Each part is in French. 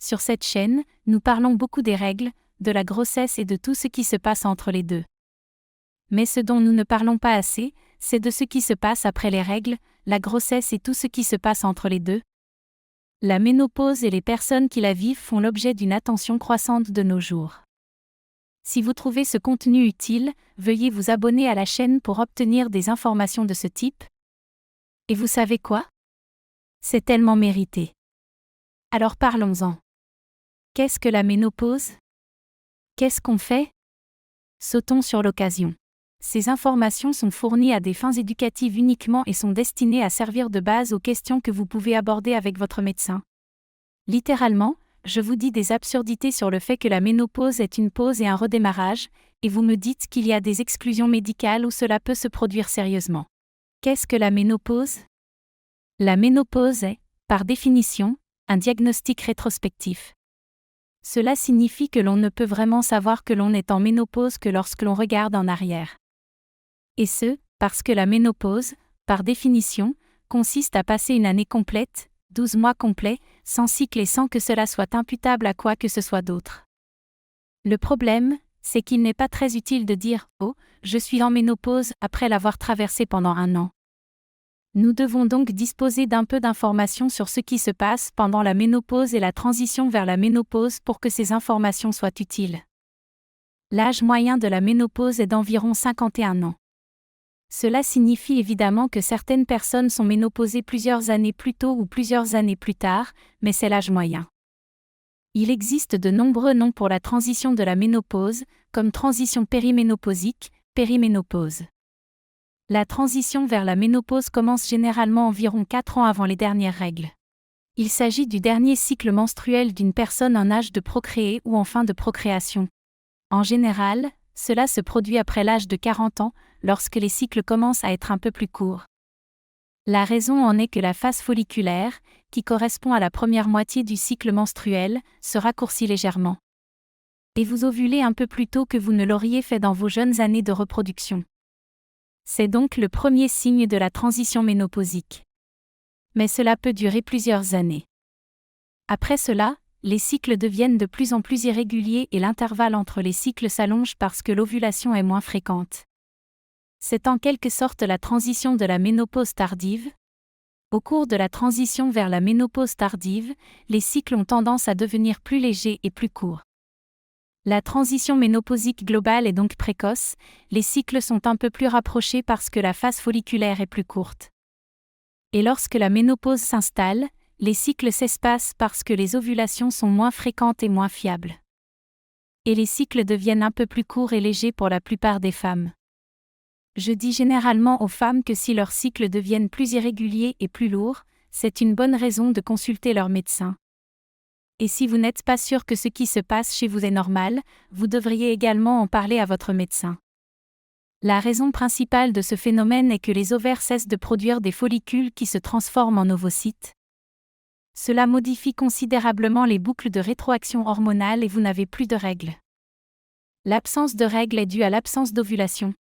Sur cette chaîne, nous parlons beaucoup des règles, de la grossesse et de tout ce qui se passe entre les deux. Mais ce dont nous ne parlons pas assez, c'est de ce qui se passe après les règles, la grossesse et tout ce qui se passe entre les deux. La ménopause et les personnes qui la vivent font l'objet d'une attention croissante de nos jours. Si vous trouvez ce contenu utile, veuillez vous abonner à la chaîne pour obtenir des informations de ce type. Et vous savez quoi? C'est tellement mérité. Alors parlons-en. Qu'est-ce que la ménopause? Qu'est-ce qu'on fait? Sautons sur l'occasion. Ces informations sont fournies à des fins éducatives uniquement et sont destinées à servir de base aux questions que vous pouvez aborder avec votre médecin. Littéralement, je vous dis des absurdités sur le fait que la ménopause est une pause et un redémarrage, et vous me dites qu'il y a des exclusions médicales où cela peut se produire sérieusement. Qu'est-ce que la ménopause? La ménopause est, par définition, un diagnostic rétrospectif. Cela signifie que l'on ne peut vraiment savoir que l'on est en ménopause que lorsque l'on regarde en arrière. Et ce, parce que la ménopause, par définition, consiste à passer une année complète, 12 mois complets, sans cycle et sans que cela soit imputable à quoi que ce soit d'autre. Le problème, c'est qu'il n'est pas très utile de dire « Oh, je suis en ménopause » après l'avoir traversé pendant un an. Nous devons donc disposer d'un peu d'informations sur ce qui se passe pendant la ménopause et la transition vers la ménopause pour que ces informations soient utiles. L'âge moyen de la ménopause est d'environ 51 ans. Cela signifie évidemment que certaines personnes sont ménopausées plusieurs années plus tôt ou plusieurs années plus tard, mais c'est l'âge moyen. Il existe de nombreux noms pour la transition de la ménopause, comme transition périménopausique, périménopause. La transition vers la ménopause commence généralement environ 4 ans avant les dernières règles. Il s'agit du dernier cycle menstruel d'une personne en âge de procréer ou en fin de procréation. En général, cela se produit après l'âge de 40 ans, lorsque les cycles commencent à être un peu plus courts. La raison en est que la phase folliculaire, qui correspond à la première moitié du cycle menstruel, se raccourcit légèrement. Et vous ovulez un peu plus tôt que vous ne l'auriez fait dans vos jeunes années de reproduction. C'est donc le premier signe de la transition ménopausique. Mais cela peut durer plusieurs années. Après cela, les cycles deviennent de plus en plus irréguliers et l'intervalle entre les cycles s'allonge parce que l'ovulation est moins fréquente. C'est en quelque sorte la transition de la ménopause tardive. Au cours de la transition vers la ménopause tardive, les cycles ont tendance à devenir plus légers et plus courts. La transition ménopausique globale est donc précoce, les cycles sont un peu plus rapprochés parce que la phase folliculaire est plus courte. Et lorsque la ménopause s'installe, les cycles s'espacent parce que les ovulations sont moins fréquentes et moins fiables. Et les cycles deviennent un peu plus courts et légers pour la plupart des femmes. Je dis généralement aux femmes que si leurs cycles deviennent plus irréguliers et plus lourds, c'est une bonne raison de consulter leur médecin. Et si vous n'êtes pas sûr que ce qui se passe chez vous est normal, vous devriez également en parler à votre médecin. La raison principale de ce phénomène est que les ovaires cessent de produire des follicules qui se transforment en ovocytes. Cela modifie considérablement les boucles de rétroaction hormonale et vous n'avez plus de règles. L'absence de règles est due à l'absence d'ovulation.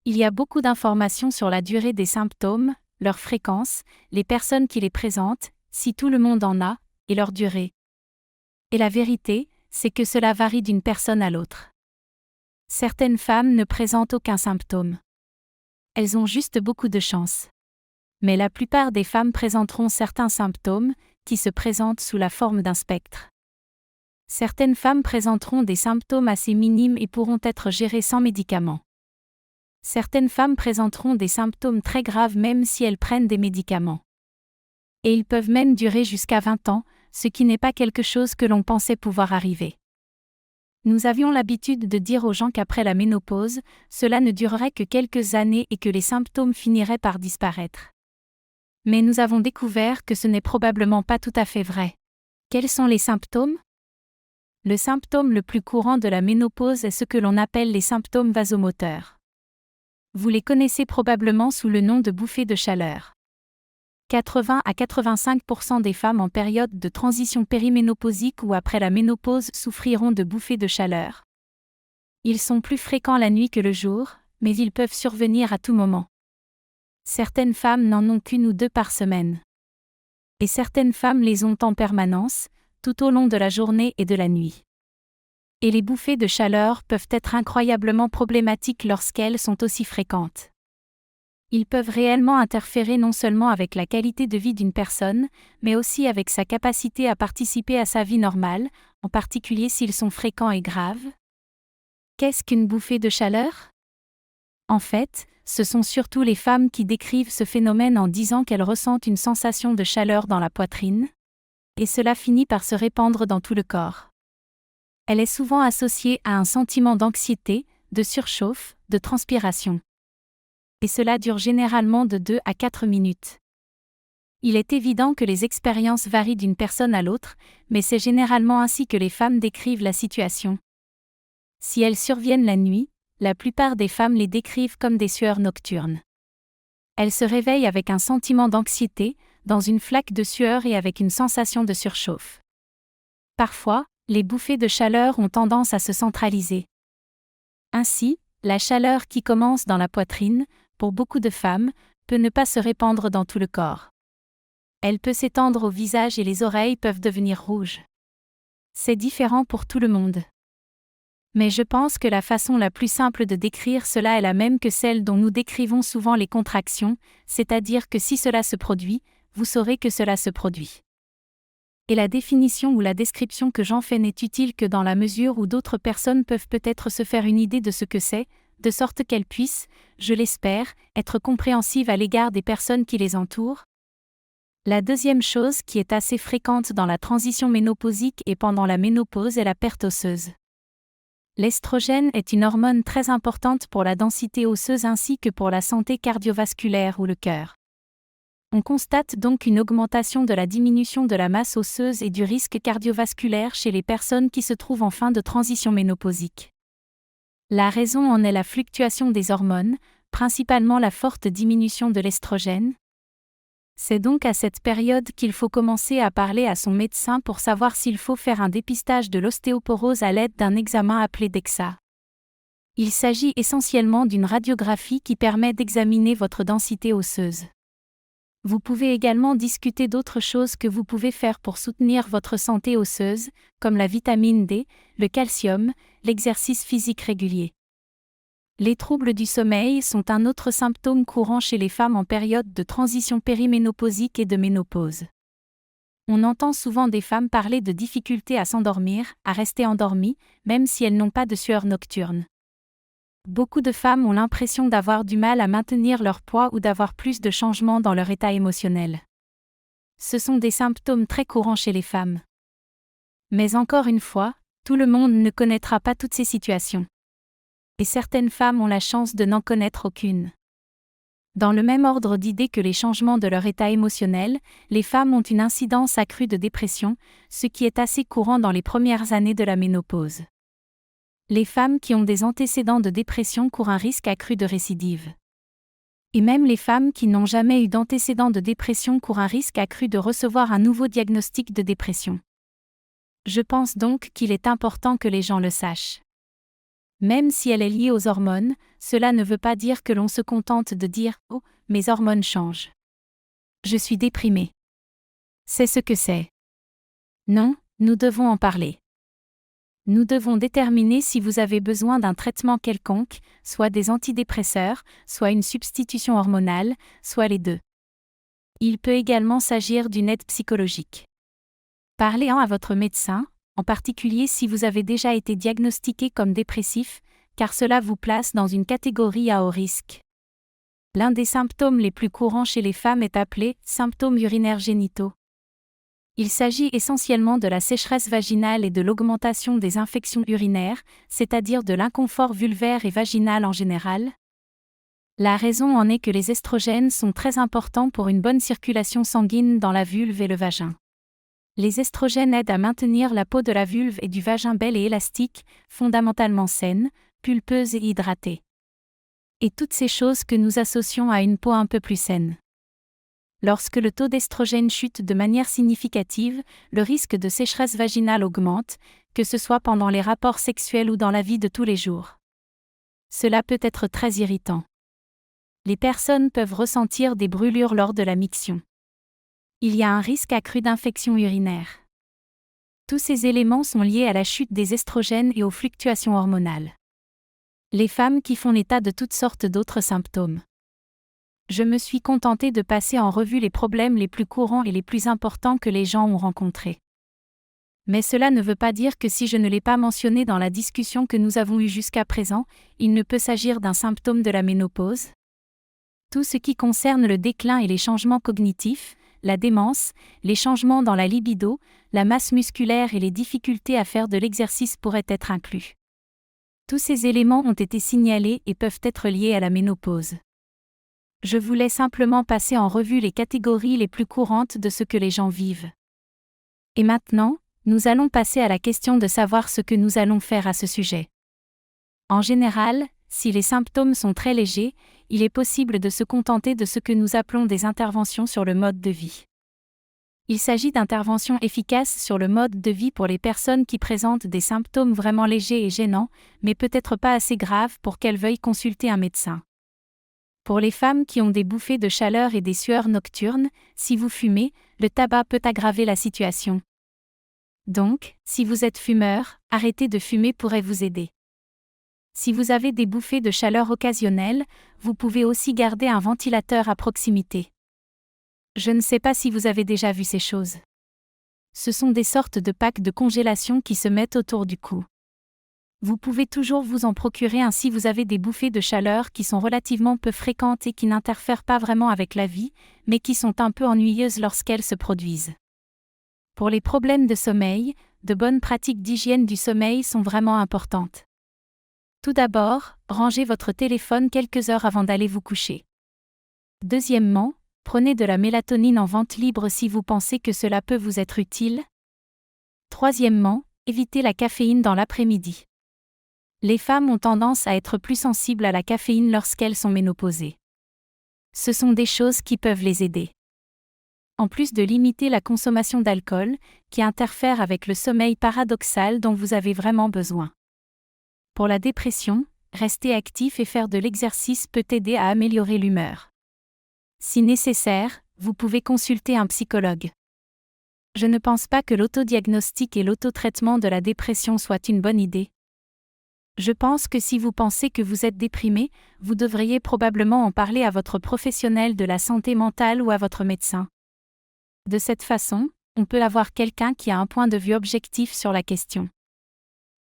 Il y a beaucoup d'informations sur la durée des symptômes, leur fréquence, les personnes qui les présentent, si tout le monde en a, et leur durée. Et la vérité, c'est que cela varie d'une personne à l'autre. Certaines femmes ne présentent aucun symptôme. Elles ont juste beaucoup de chance. Mais la plupart des femmes présenteront certains symptômes, qui se présentent sous la forme d'un spectre. Certaines femmes présenteront des symptômes assez minimes et pourront être gérés sans médicaments. Certaines femmes présenteront des symptômes très graves même si elles prennent des médicaments. Et ils peuvent même durer jusqu'à 20 ans, ce qui n'est pas quelque chose que l'on pensait pouvoir arriver. Nous avions l'habitude de dire aux gens qu'après la ménopause, cela ne durerait que quelques années et que les symptômes finiraient par disparaître. Mais nous avons découvert que ce n'est probablement pas tout à fait vrai. Quels sont les symptômes? Le symptôme le plus courant de la ménopause est ce que l'on appelle les symptômes vasomoteurs. Vous les connaissez probablement sous le nom de bouffées de chaleur. 80 à 85% des femmes en période de transition périménopausique ou après la ménopause souffriront de bouffées de chaleur. Ils sont plus fréquents la nuit que le jour, mais ils peuvent survenir à tout moment. Certaines femmes n'en ont qu'une ou deux par semaine. Et certaines femmes les ont en permanence, tout au long de la journée et de la nuit. Et les bouffées de chaleur peuvent être incroyablement problématiques lorsqu'elles sont aussi fréquentes. Ils peuvent réellement interférer non seulement avec la qualité de vie d'une personne, mais aussi avec sa capacité à participer à sa vie normale, en particulier s'ils sont fréquents et graves. Qu'est-ce qu'une bouffée de chaleur ? En fait, ce sont surtout les femmes qui décrivent ce phénomène en disant qu'elles ressentent une sensation de chaleur dans la poitrine, et cela finit par se répandre dans tout le corps. Elle est souvent associée à un sentiment d'anxiété, de surchauffe, de transpiration. Et cela dure généralement de 2 à 4 minutes. Il est évident que les expériences varient d'une personne à l'autre, mais c'est généralement ainsi que les femmes décrivent la situation. Si elles surviennent la nuit, la plupart des femmes les décrivent comme des sueurs nocturnes. Elles se réveillent avec un sentiment d'anxiété, dans une flaque de sueur et avec une sensation de surchauffe. Parfois, les bouffées de chaleur ont tendance à se centraliser. Ainsi, la chaleur qui commence dans la poitrine, pour beaucoup de femmes, peut ne pas se répandre dans tout le corps. Elle peut s'étendre au visage et les oreilles peuvent devenir rouges. C'est différent pour tout le monde. Mais je pense que la façon la plus simple de décrire cela est la même que celle dont nous décrivons souvent les contractions, c'est-à-dire que si cela se produit, vous saurez que cela se produit. Et la définition ou la description que j'en fais n'est utile que dans la mesure où d'autres personnes peuvent peut-être se faire une idée de ce que c'est, de sorte qu'elles puissent, je l'espère, être compréhensives à l'égard des personnes qui les entourent. La deuxième chose qui est assez fréquente dans la transition ménopausique et pendant la ménopause est la perte osseuse. L'estrogène est une hormone très importante pour la densité osseuse ainsi que pour la santé cardiovasculaire ou le cœur. On constate donc une augmentation de la diminution de la masse osseuse et du risque cardiovasculaire chez les personnes qui se trouvent en fin de transition ménopausique. La raison en est la fluctuation des hormones, principalement la forte diminution de l'estrogène. C'est donc à cette période qu'il faut commencer à parler à son médecin pour savoir s'il faut faire un dépistage de l'ostéoporose à l'aide d'un examen appelé DEXA. Il s'agit essentiellement d'une radiographie qui permet d'examiner votre densité osseuse. Vous pouvez également discuter d'autres choses que vous pouvez faire pour soutenir votre santé osseuse, comme la vitamine D, le calcium, l'exercice physique régulier. Les troubles du sommeil sont un autre symptôme courant chez les femmes en période de transition périménopausique et de ménopause. On entend souvent des femmes parler de difficultés à s'endormir, à rester endormies, même si elles n'ont pas de sueur nocturne. Beaucoup de femmes ont l'impression d'avoir du mal à maintenir leur poids ou d'avoir plus de changements dans leur état émotionnel. Ce sont des symptômes très courants chez les femmes. Mais encore une fois, tout le monde ne connaîtra pas toutes ces situations. Et certaines femmes ont la chance de n'en connaître aucune. Dans le même ordre d'idées que les changements de leur état émotionnel, les femmes ont une incidence accrue de dépression, ce qui est assez courant dans les premières années de la ménopause. Les femmes qui ont des antécédents de dépression courent un risque accru de récidive. Et même les femmes qui n'ont jamais eu d'antécédents de dépression courent un risque accru de recevoir un nouveau diagnostic de dépression. Je pense donc qu'il est important que les gens le sachent. Même si elle est liée aux hormones, cela ne veut pas dire que l'on se contente de dire « Oh, mes hormones changent. Je suis déprimée. » C'est ce que c'est. Non, nous devons en parler. Nous devons déterminer si vous avez besoin d'un traitement quelconque, soit des antidépresseurs, soit une substitution hormonale, soit les deux. Il peut également s'agir d'une aide psychologique. Parlez-en à votre médecin, en particulier si vous avez déjà été diagnostiqué comme dépressif, car cela vous place dans une catégorie à haut risque. L'un des symptômes les plus courants chez les femmes est appelé « symptômes urinaires génitaux ». Il s'agit essentiellement de la sécheresse vaginale et de l'augmentation des infections urinaires, c'est-à-dire de l'inconfort vulvaire et vaginal en général. La raison en est que les estrogènes sont très importants pour une bonne circulation sanguine dans la vulve et le vagin. Les estrogènes aident à maintenir la peau de la vulve et du vagin belle et élastique, fondamentalement saine, pulpeuse et hydratée. Et toutes ces choses que nous associons à une peau un peu plus saine. Lorsque le taux d'estrogène chute de manière significative, le risque de sécheresse vaginale augmente, que ce soit pendant les rapports sexuels ou dans la vie de tous les jours. Cela peut être très irritant. Les personnes peuvent ressentir des brûlures lors de la miction. Il y a un risque accru d'infection urinaire. Tous ces éléments sont liés à la chute des estrogènes et aux fluctuations hormonales. Les femmes qui font état de toutes sortes d'autres symptômes. Je me suis contentée de passer en revue les problèmes les plus courants et les plus importants que les gens ont rencontrés. Mais cela ne veut pas dire que si je ne l'ai pas mentionné dans la discussion que nous avons eue jusqu'à présent, il ne peut s'agir d'un symptôme de la ménopause. Tout ce qui concerne le déclin et les changements cognitifs, la démence, les changements dans la libido, la masse musculaire et les difficultés à faire de l'exercice pourraient être inclus. Tous ces éléments ont été signalés et peuvent être liés à la ménopause. Je voulais simplement passer en revue les catégories les plus courantes de ce que les gens vivent. Et maintenant, nous allons passer à la question de savoir ce que nous allons faire à ce sujet. En général, si les symptômes sont très légers, il est possible de se contenter de ce que nous appelons des interventions sur le mode de vie. Il s'agit d'interventions efficaces sur le mode de vie pour les personnes qui présentent des symptômes vraiment légers et gênants, mais peut-être pas assez graves pour qu'elles veuillent consulter un médecin. Pour les femmes qui ont des bouffées de chaleur et des sueurs nocturnes, si vous fumez, le tabac peut aggraver la situation. Donc, si vous êtes fumeur, arrêter de fumer pourrait vous aider. Si vous avez des bouffées de chaleur occasionnelles, vous pouvez aussi garder un ventilateur à proximité. Je ne sais pas si vous avez déjà vu ces choses. Ce sont des sortes de packs de congélation qui se mettent autour du cou. Vous pouvez toujours vous en procurer un si vous avez des bouffées de chaleur qui sont relativement peu fréquentes et qui n'interfèrent pas vraiment avec la vie, mais qui sont un peu ennuyeuses lorsqu'elles se produisent. Pour les problèmes de sommeil, de bonnes pratiques d'hygiène du sommeil sont vraiment importantes. Tout d'abord, rangez votre téléphone quelques heures avant d'aller vous coucher. Deuxièmement, prenez de la mélatonine en vente libre si vous pensez que cela peut vous être utile. Troisièmement, évitez la caféine dans l'après-midi. Les femmes ont tendance à être plus sensibles à la caféine lorsqu'elles sont ménopausées. Ce sont des choses qui peuvent les aider. En plus de limiter la consommation d'alcool, qui interfère avec le sommeil paradoxal dont vous avez vraiment besoin. Pour la dépression, rester actif et faire de l'exercice peut aider à améliorer l'humeur. Si nécessaire, vous pouvez consulter un psychologue. Je ne pense pas que l'autodiagnostic et l'autotraitement de la dépression soient une bonne idée. Je pense que si vous pensez que vous êtes déprimé, vous devriez probablement en parler à votre professionnel de la santé mentale ou à votre médecin. De cette façon, on peut avoir quelqu'un qui a un point de vue objectif sur la question.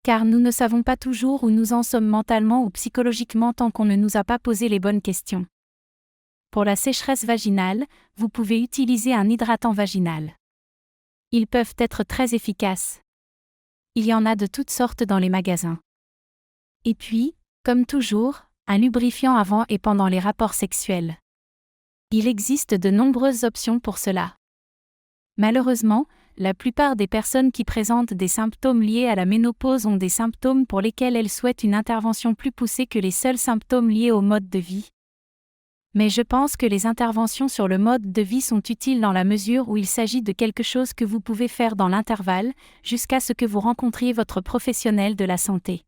Car nous ne savons pas toujours où nous en sommes mentalement ou psychologiquement tant qu'on ne nous a pas posé les bonnes questions. Pour la sécheresse vaginale, vous pouvez utiliser un hydratant vaginal. Ils peuvent être très efficaces. Il y en a de toutes sortes dans les magasins. Et puis, comme toujours, un lubrifiant avant et pendant les rapports sexuels. Il existe de nombreuses options pour cela. Malheureusement, la plupart des personnes qui présentent des symptômes liés à la ménopause ont des symptômes pour lesquels elles souhaitent une intervention plus poussée que les seuls symptômes liés au mode de vie. Mais je pense que les interventions sur le mode de vie sont utiles dans la mesure où il s'agit de quelque chose que vous pouvez faire dans l'intervalle, jusqu'à ce que vous rencontriez votre professionnel de la santé.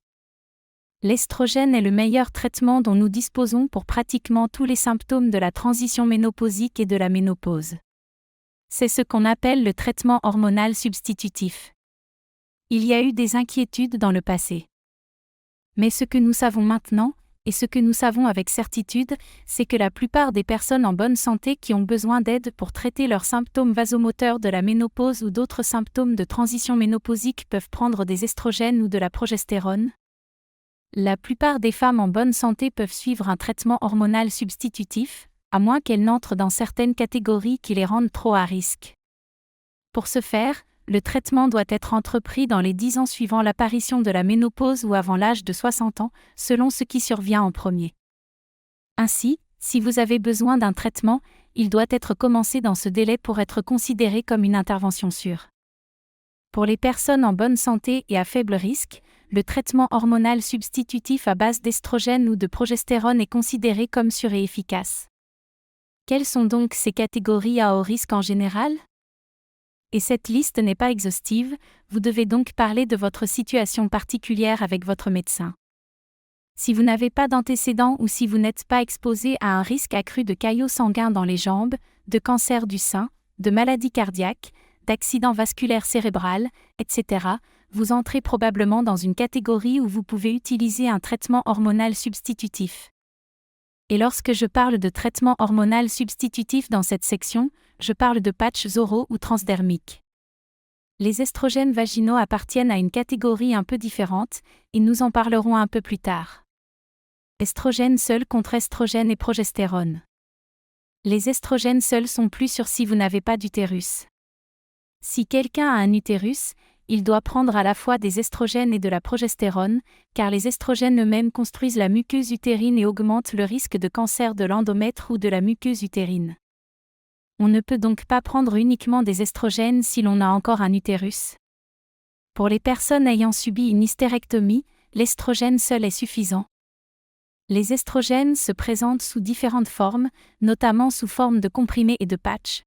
L'estrogène est le meilleur traitement dont nous disposons pour pratiquement tous les symptômes de la transition ménopausique et de la ménopause. C'est ce qu'on appelle le traitement hormonal substitutif. Il y a eu des inquiétudes dans le passé. Mais ce que nous savons maintenant, et ce que nous savons avec certitude, c'est que la plupart des personnes en bonne santé qui ont besoin d'aide pour traiter leurs symptômes vasomoteurs de la ménopause ou d'autres symptômes de transition ménopausique peuvent prendre des estrogènes ou de la progestérone. La plupart des femmes en bonne santé peuvent suivre un traitement hormonal substitutif, à moins qu'elles n'entrent dans certaines catégories qui les rendent trop à risque. Pour ce faire, le traitement doit être entrepris dans les 10 ans suivant l'apparition de la ménopause ou avant l'âge de 60 ans, selon ce qui survient en premier. Ainsi, si vous avez besoin d'un traitement, il doit être commencé dans ce délai pour être considéré comme une intervention sûre. Pour les personnes en bonne santé et à faible risque, le traitement hormonal substitutif à base d'estrogène ou de progestérone est considéré comme sûr et efficace. Quelles sont donc ces catégories à haut risque en général ? Et cette liste n'est pas exhaustive, vous devez donc parler de votre situation particulière avec votre médecin. Si vous n'avez pas d'antécédents ou si vous n'êtes pas exposé à un risque accru de caillots sanguins dans les jambes, de cancer du sein, de maladies cardiaques, d'accident vasculaire cérébral, etc., vous entrez probablement dans une catégorie où vous pouvez utiliser un traitement hormonal substitutif. Et lorsque je parle de traitement hormonal substitutif dans cette section, je parle de patchs oraux ou transdermiques. Les estrogènes vaginaux appartiennent à une catégorie un peu différente, et nous en parlerons un peu plus tard. Estrogènes seuls contre estrogènes et progestérone. Les estrogènes seuls sont plus sûrs si vous n'avez pas d'utérus. Si quelqu'un a un utérus, il doit prendre à la fois des estrogènes et de la progestérone, car les estrogènes eux-mêmes construisent la muqueuse utérine et augmentent le risque de cancer de l'endomètre ou de la muqueuse utérine. On ne peut donc pas prendre uniquement des estrogènes si l'on a encore un utérus. Pour les personnes ayant subi une hystérectomie, l'estrogène seul est suffisant. Les estrogènes se présentent sous différentes formes, notamment sous forme de comprimés et de patchs.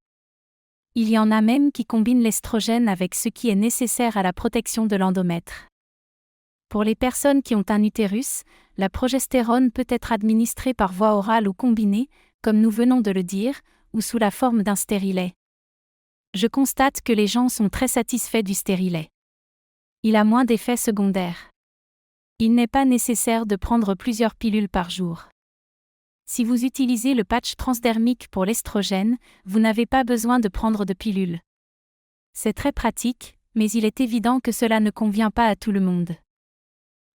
Il y en a même qui combinent l'estrogène avec ce qui est nécessaire à la protection de l'endomètre. Pour les personnes qui ont un utérus, la progestérone peut être administrée par voie orale ou combinée, comme nous venons de le dire, ou sous la forme d'un stérilet. Je constate que les gens sont très satisfaits du stérilet. Il a moins d'effets secondaires. Il n'est pas nécessaire de prendre plusieurs pilules par jour. Si vous utilisez le patch transdermique pour l'estrogène, vous n'avez pas besoin de prendre de pilules. C'est très pratique, mais il est évident que cela ne convient pas à tout le monde.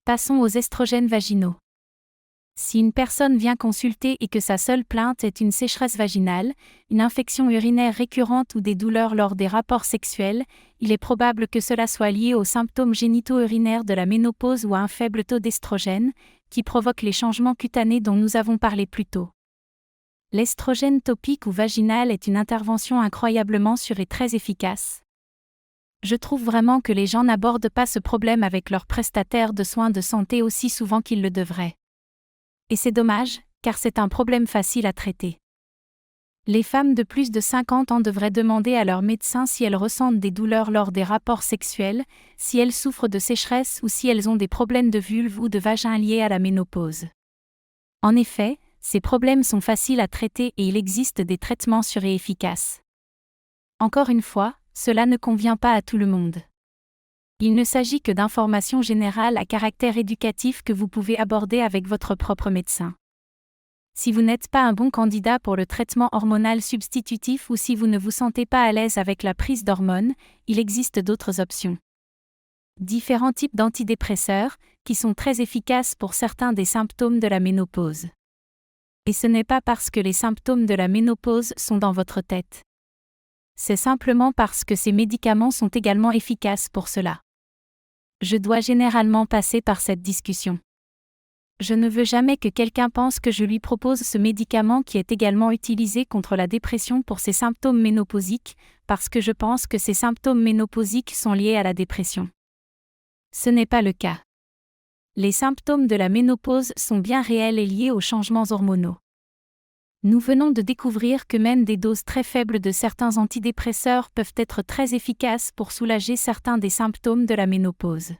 Passons aux estrogènes vaginaux. Si une personne vient consulter et que sa seule plainte est une sécheresse vaginale, une infection urinaire récurrente ou des douleurs lors des rapports sexuels, il est probable que cela soit lié aux symptômes génito-urinaires de la ménopause ou à un faible taux d'estrogène, qui provoque les changements cutanés dont nous avons parlé plus tôt. L'estrogène topique ou vaginal est une intervention incroyablement sûre et très efficace. Je trouve vraiment que les gens n'abordent pas ce problème avec leurs prestataires de soins de santé aussi souvent qu'ils le devraient. Et c'est dommage, car c'est un problème facile à traiter. Les femmes de plus de 50 ans devraient demander à leur médecin si elles ressentent des douleurs lors des rapports sexuels, si elles souffrent de sécheresse ou si elles ont des problèmes de vulve ou de vagin liés à la ménopause. En effet, ces problèmes sont faciles à traiter et il existe des traitements sûrs et efficaces. Encore une fois, cela ne convient pas à tout le monde. Il ne s'agit que d'informations générales à caractère éducatif que vous pouvez aborder avec votre propre médecin. Si vous n'êtes pas un bon candidat pour le traitement hormonal substitutif ou si vous ne vous sentez pas à l'aise avec la prise d'hormones, il existe d'autres options. Différents types d'antidépresseurs, qui sont très efficaces pour certains des symptômes de la ménopause. Et ce n'est pas parce que les symptômes de la ménopause sont dans votre tête. C'est simplement parce que ces médicaments sont également efficaces pour cela. Je dois généralement passer par cette discussion. Je ne veux jamais que quelqu'un pense que je lui propose ce médicament qui est également utilisé contre la dépression pour ses symptômes ménopausiques, parce que je pense que ces symptômes ménopausiques sont liés à la dépression. Ce n'est pas le cas. Les symptômes de la ménopause sont bien réels et liés aux changements hormonaux. Nous venons de découvrir que même des doses très faibles de certains antidépresseurs peuvent être très efficaces pour soulager certains des symptômes de la ménopause.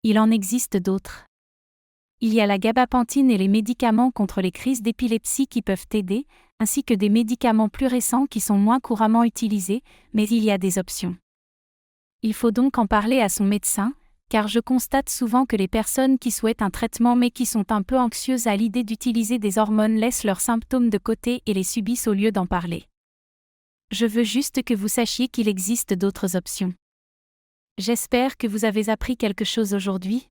Il en existe d'autres. Il y a la gabapentine et les médicaments contre les crises d'épilepsie qui peuvent aider, ainsi que des médicaments plus récents qui sont moins couramment utilisés, mais il y a des options. Il faut donc en parler à son médecin, car je constate souvent que les personnes qui souhaitent un traitement mais qui sont un peu anxieuses à l'idée d'utiliser des hormones laissent leurs symptômes de côté et les subissent au lieu d'en parler. Je veux juste que vous sachiez qu'il existe d'autres options. J'espère que vous avez appris quelque chose aujourd'hui.